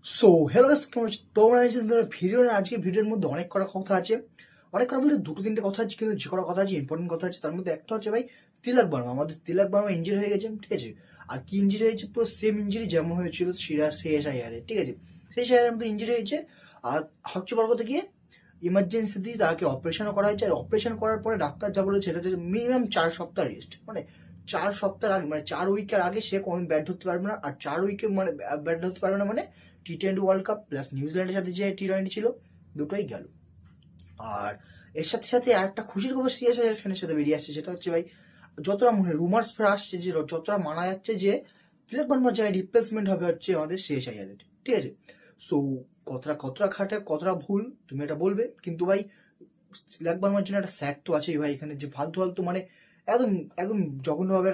So hello guys, কেমন আছো তোমরা? আজকে ভিডিওর মধ্যে অনেক কটা কথা আছে। অনেক কটা বলতে দুটো তিনটে কথা আছে, কিন্তু যে কটা কথা আছে ইম্পর্টেন্ট কথা আছে। তার মধ্যে একটা হচ্ছে ভাই তিলক বর্মা। আমাদের তিলক বর্মা ইঞ্জুরি হয়ে গেছে, ঠিক আছে। আর কি ইঞ্জুরি হয়েছে? পুরো সেম ইঞ্জুরি যেমন হয়েছিল সিএসআইআরে, ঠিক আছে। সিএসআইআর মধ্যে ইঞ্জুরি হয়েছে। আর হচ্ছে বড় কথা গিয়ে ইমার্জেন্সি দিয়ে তাকে অপারেশনও করা হয়েছে। আর অপারেশন করার পরে ডাক্তার যা বলেছে সেটাতে মিনিমাম 4 সপ্তাহ রেস্ট, মানে 4 সপ্তাহ আগে, মানে 4 উইকের আগে সে কোনো ব্যাট ধরতে পারবে না। আর 4 উইকে মানে ব্যাট ধরতে পারবে না, মানে টি-20 ওয়ার্ল্ড কাপ প্লাস নিউজিল্যান্ডের সাথে যে টি-20 ছিল, দুটোই গেল। আর এর সাথে সাথে আর একটা খুশির খবর সিএসআই ফ্যানের সাথে বেরিয়ে আসছে, সেটা হচ্ছে ভাই যতটা মনে রুমার্স আসছে, যে যতটা মানা যাচ্ছে যে তিলক বর্মার জায়গায় রিপ্লেসমেন্ট হবে হচ্ছে আমাদের সিএসআইআর, ঠিক আছে। সো কতটা কতটা খাটে কতটা ভুল তুমি এটা বলবে, কিন্তু ভাই তিলক বর্মার জন্য একটা স্যাড তো আছেই ভাই। এখানে যে ফালতু ফালতু মানে একদম একদম জঘন্যভাবে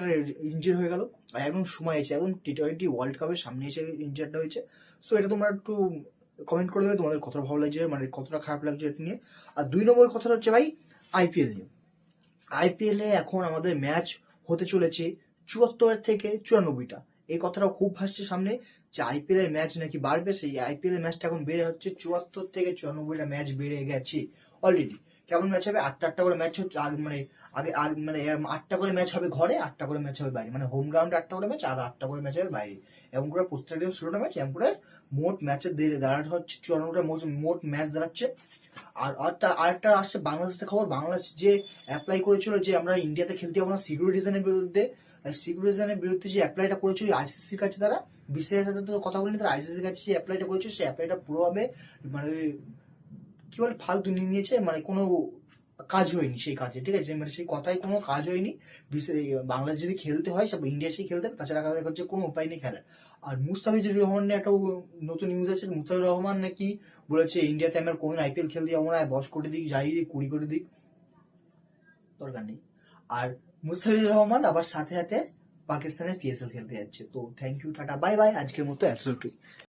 ইঞ্জির হয়ে গেল। আর একদম সময় এসে একদম টি-20 ওয়ার্ল্ড কাপের সামনে এসে ইঞ্জারটা হয়েছে। সো এটা তোমরা একটু কমেন্ট করে দেবে তোমাদের কতটা ভালো লাগছে, মানে কতটা খারাপ লাগছে এটা নিয়ে। আর 2 নম্বর কথাটা হচ্ছে ভাই আইপিএল নিয়ে। আইপিএলে এখন আমাদের ম্যাচ হতে চলেছে 74 থেকে 94টা। এই কথাটা খুব ভাসছে সামনে যে আইপিএল এর ম্যাচ নাকি বাড়বে। সেই আইপিএল এর ম্যাচটা এখন বেড়ে হচ্ছে 74 থেকে 94টা ম্যাচ বেড়ে গেছে অলরেডি। কেমন ম্যাচ হবে? আটটা আটটা করে ম্যাচ হচ্ছে মানে মানে 8টা করে ম্যাচ হবে ঘরে, 8টা করে ম্যাচ হবে বাইরে, মানে হোম গ্রাউন্ডে 8টা করে ম্যাচ আর 8টা করে ম্যাচ হবে বাইরে। এমন করে প্রত্যেকটা 16টা ম্যাচ, এমন করে মোট ম্যাচের দাঁড়াতে হচ্ছে 54টা মোট ম্যাচ দাঁড়াচ্ছে। আর আরেকটা আসছে বাংলাদেশের খবর। বাংলাদেশ যে অ্যাপ্লাই করেছিল যে আমরা ইন্ডিয়াতে খেলতে যাবো না সিকিউরিটি রিজনের বিরুদ্ধে, সিকিউরিটি রিজনের বিরুদ্ধে যে অ্যাপ্লাইটা করেছিল আইসিসির কাছে, তারা বিসিএস সাথে তো কথা বলেনি, তারা আইসিসির কাছে যে অ্যাপ্লাইটা করেছিল সেই অ্যাপ্লাইটা পুরোভাবে মানে কি বলে ফালতু নিয়ে নিয়েছে, মানে কোনো কাজ হয়নি সেই কাজে, ঠিক আছে। মানে সেই কথায় কোনো কাজ হয়নি। বাংলাদেশ যদি খেলতে হয় সব ইন্ডিয়া সেই খেলতে হবে, তাছাড়া তাদের কাছে কোনো উপায় নেই খেলার। আর মুস্তাফিজুর রহমান নিয়ে একটা নতুন নিউজ আছে। মুস্তাফিজুর রহমান নাকি বলেছে ইন্ডিয়াতে আমার কোন আইপিএল খেলতে যাবো না, 10 কোটি দিক, যাই দিক, 20 কোটি দিক, দরকার নেই। আর মুস্তাফিজুর রহমান আবার সাথে সাথে পাকিস্তানের পিএসএল খেলতে যাচ্ছে। তো thank you, tata, bye bye, আজকের মতো অ্যাবসলিউটলি।